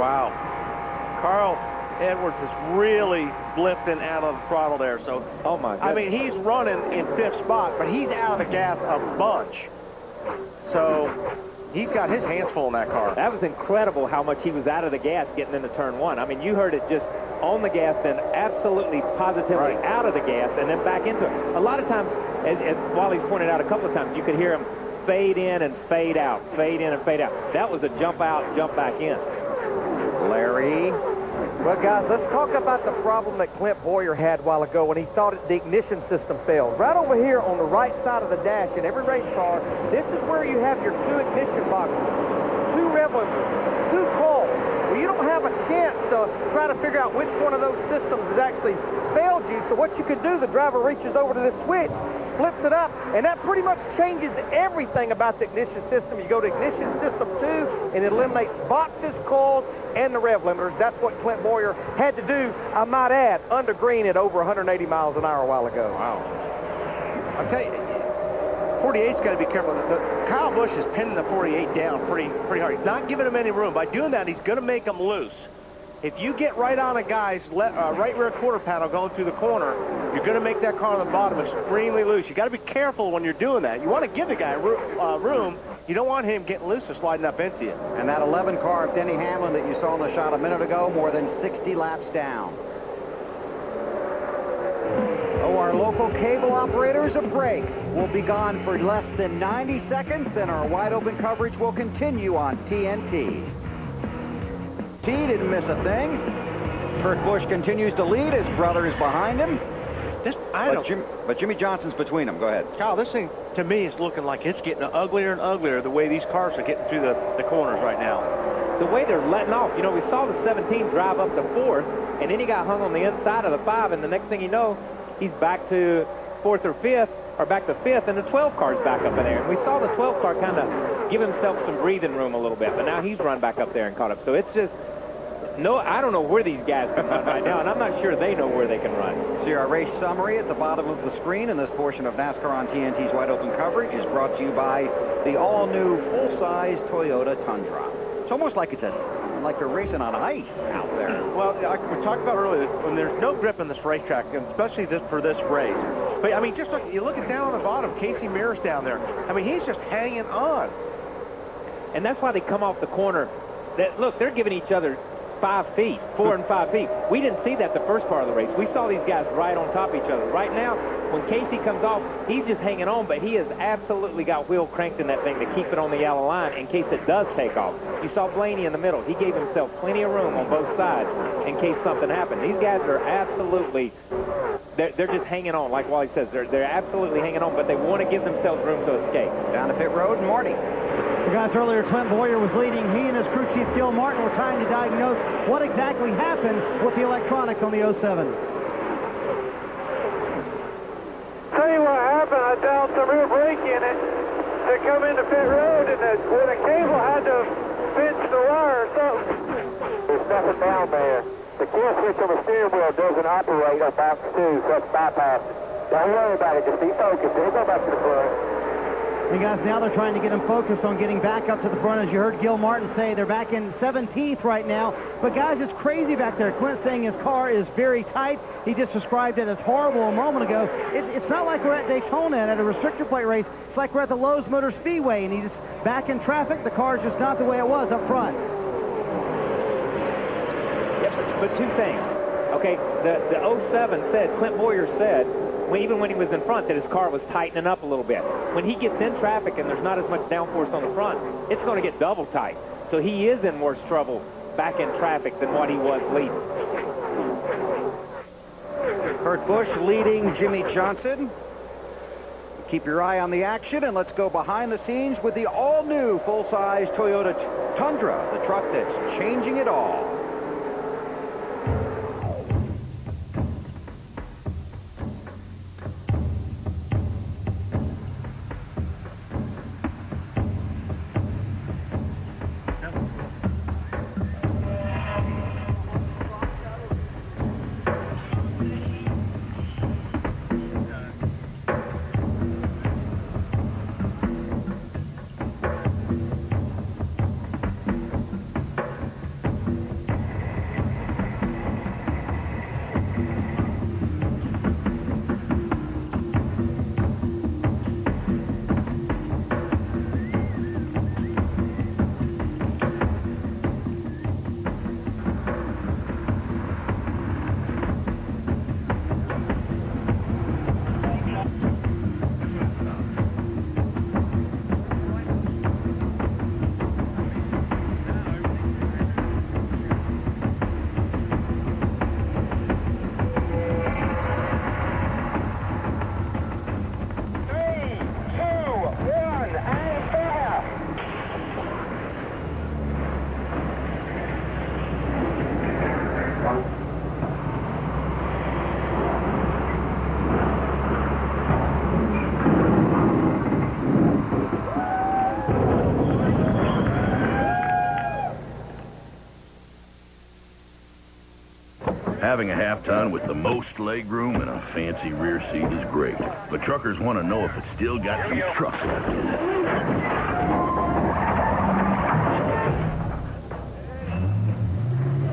Wow. Carl Edwards is really lifting out of the throttle there. So, oh my goodness. I mean, he's running in 5th spot, but he's out of the gas a bunch. So he's got his hands full in that car. That was incredible how much he was out of the gas getting into turn 1. I mean, you heard it just on the gas, then absolutely positively out of the gas, and then back into it. A lot of times, as Wally's pointed out a couple of times, you could hear him fade in and fade out, fade in and fade out. That was a jump out, jump back in. Larry. Well, guys, let's talk about the problem that Clint Boyer had a while ago when he thought the ignition system failed. Right over here on the right side of the dash in every race car, this is where you have your 2 ignition boxes, 2 rev limiters, 2 coils. Well, you don't have a chance to try to figure out which one of those systems has actually failed you. So what you can do, the driver reaches over to this switch, flips it up, and that pretty much changes everything about the ignition system. You go to ignition system 2, and it eliminates boxes, coils, and the rev limiters. That's what Clint Boyer had to do, I might add, under green at over 180 miles an hour a while ago. Wow. I'll tell you, 48's got to be careful. Kyle Busch is pinning the 48 down pretty hard. He's not giving him any room. By doing that, he's going to make him loose. If you get right on a guy's right rear quarter panel going through the corner, you're going to make that car on the bottom extremely loose. You got to be careful when you're doing that. You want to give the guy room. You don't want him getting loose and sliding up into you. And that 11 car of Denny Hamlin that you saw in the shot a minute ago, more than 60 laps down. Oh, our local cable operators a break. We'll be gone for less than 90 seconds, then our wide open coverage will continue on TNT. T didn't miss a thing. Kurt Busch continues to lead. His brother is behind him. But Jimmy Johnson's between them. Go ahead. Kyle, this thing, to me, is looking like it's getting uglier and uglier the way these cars are getting through the corners right now. The way they're letting off. You know, we saw the 17 drive up to 4th, and then he got hung on the inside of the 5, and the next thing you know, he's back to 4th or 5th, or back to 5th, and the 12 car's back up in there. And we saw the 12 car kind of give himself some breathing room a little bit, but now he's run back up there and caught up. So it's just... No, I don't know where these guys can run right now, and I'm not sure they know where they can run. See, our race summary at the bottom of the screen, and this portion of NASCAR on TNT's Wide Open coverage is brought to you by the all-new full-size Toyota Tundra. It's almost like like they're racing on ice out there. Well, like we talked about earlier, when there's no grip in this racetrack, and especially for this race. But, I mean, just look, you look at down on the bottom, Casey Mears down there. I mean, he's just hanging on. And that's why they come off the corner. Look, they're giving each other 5 feet, 4 and 5 feet. We didn't see that the first part of the race. We saw these guys right on top of each other. Right now, when Casey comes off, he's just hanging on, but he has absolutely got wheel cranked in that thing to keep it on the yellow line in case it does take off. You saw Blaney in the middle. He gave himself plenty of room on both sides in case something happened. These guys are absolutely, they're just hanging on, like Wally says. They're absolutely hanging on, but they want to give themselves room to escape. Down to pit road, and Marty. The guys earlier, Clint Boyer was leading. He and his crew chief, Gil Martin, were trying to diagnose what exactly happened with the electronics on the 07. Tell you what happened, I downed some rear brake in it to come into pit road, and when the cable had to pinch the wire or something. There's nothing down there. The kill switch on the steering wheel doesn't operate on box 2, so it's bypassed. Don't worry about it, just be focused. It'll go back to the front. And guys, now they're trying to get him focused on getting back up to the front. As you heard Gil Martin say, they're back in 17th right now. But guys, it's crazy back there. Clint saying his car is very tight. He just described it as horrible a moment ago. It's not like we're at Daytona and at a restrictor plate race. It's like we're at the Lowe's Motor Speedway, and he's just back in traffic. The car is just not the way it was up front. Yep, but 2 things. Okay, the 07 said, Clint Boyer said, even when he was in front, that his car was tightening up a little bit. When he gets in traffic and there's not as much downforce on the front, it's going to get double tight. So he is in worse trouble back in traffic than what he was leading. Kurt Busch leading Jimmy Johnson. Keep your eye on the action, and let's go behind the scenes with the all-new full-size Toyota Tundra, the truck that's changing it all. Having a half-ton with the most legroom and a fancy rear seat is great, but truckers want to know if it's still got some truck left in it.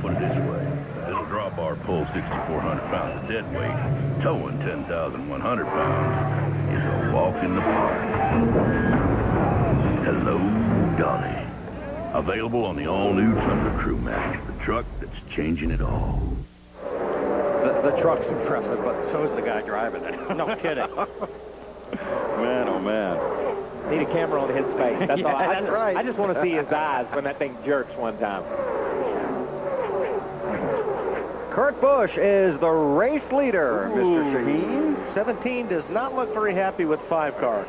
Put it this way, it'll draw bar pull 6,400 pounds of dead weight, towing 10,100 pounds is a walk in the park. Hello, Dolly. Available on the all-new Thunder Crew Max, the truck that's changing it all. The truck's impressive, but so is the guy driving it. No kidding. Man, oh man. Need a camera on his face. That's all. That's right. I just want to see his eyes when that thing jerks one time. Kurt Busch is the race leader, Mr. Shaheen. 17 does not look very happy with 5 car.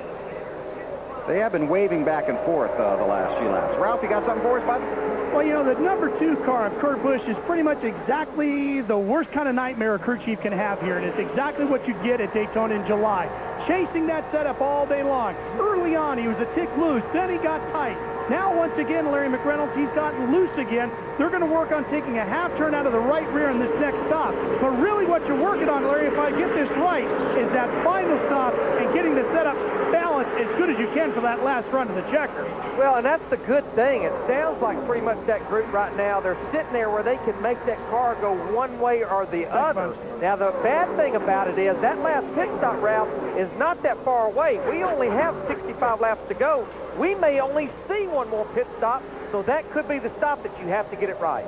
They have been waving back and forth the last few laps. Ralph, you got something for us, bud? Well, you know, the number 2 car of Kurt Busch is pretty much exactly the worst kind of nightmare a crew chief can have here, and it's exactly what you get at Daytona in July. Chasing that setup all day long. Early on, he was a tick loose, then he got tight. Now, once again, Larry McReynolds, he's gotten loose again. They're going to work on taking a half turn out of the right rear in this next stop. But really what you're working on, Larry, if I get this right, is that final stop and getting the setup balanced as good as you can for that last run to the checker. Well, and that's the good thing. It sounds like pretty much that group right now, they're sitting there where they can make that car go one way or the other. Now, the bad thing about it is that last pit stop route is not that far away. We only have 65 laps to go. We may only see one more pit stop, so that could be the stop that you have to get it right.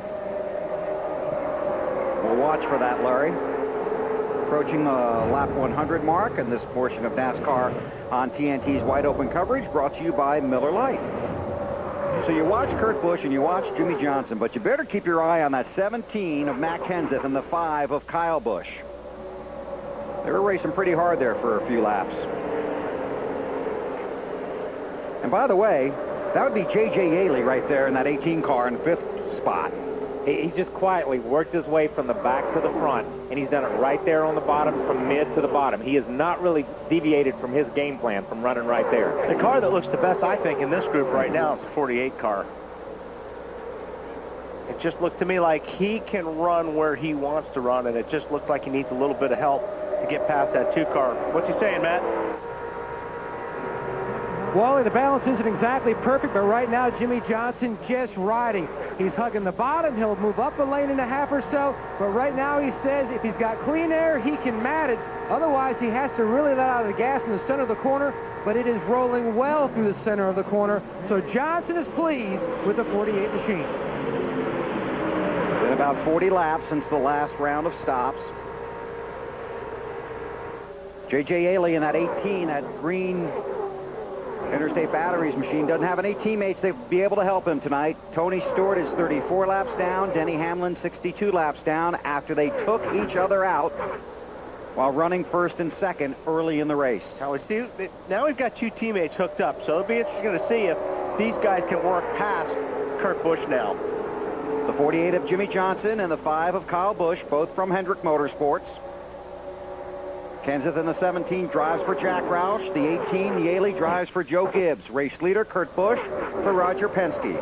We'll watch for that, Larry. Approaching the lap 100 mark, and this portion of NASCAR on TNT's Wide Open coverage brought to you by Miller Lite. So you watch Kurt Busch and you watch Jimmy Johnson, but you better keep your eye on that 17 of Matt Kenseth and the 5 of Kyle Busch. They were racing pretty hard there for a few laps. And by the way, that would be J.J. Yaley right there in that 18 car in 5th spot. He's just quietly worked his way from the back to the front, and he's done it right there on the bottom, from mid to the bottom. He has not really deviated from his game plan from running right there. The car that looks the best, I think, in this group right now is the 48 car. It just looked to me like he can run where he wants to run, and it just looks like he needs a little bit of help to get past that 2 car. What's he saying, Matt? Wally, the balance isn't exactly perfect, but right now Jimmy Johnson just riding. He's hugging the bottom. He'll move up a lane and a half or so, but right now he says if he's got clean air, he can mat it. Otherwise, he has to really let out of the gas in the center of the corner, but it is rolling well through the center of the corner. So Johnson is pleased with the 48 machine. Been about 40 laps since the last round of stops. J.J. Yaley in that 18, that green Interstate Batteries machine, doesn't have any teammates that would be able to help him tonight. Tony Stewart is 34 laps down. Denny Hamlin 62 laps down after they took each other out while running first and second early in the race. Now we've got 2 teammates hooked up, so it'll be interesting to see if these guys can work past Kurt Busch now. The 48 of Jimmy Johnson and the 5 of Kyle Busch, both from Hendrick Motorsports. Kenseth in the 17 drives for Jack Roush. The 18, Yaley, drives for Joe Gibbs. Race leader Kurt Busch for Roger Penske.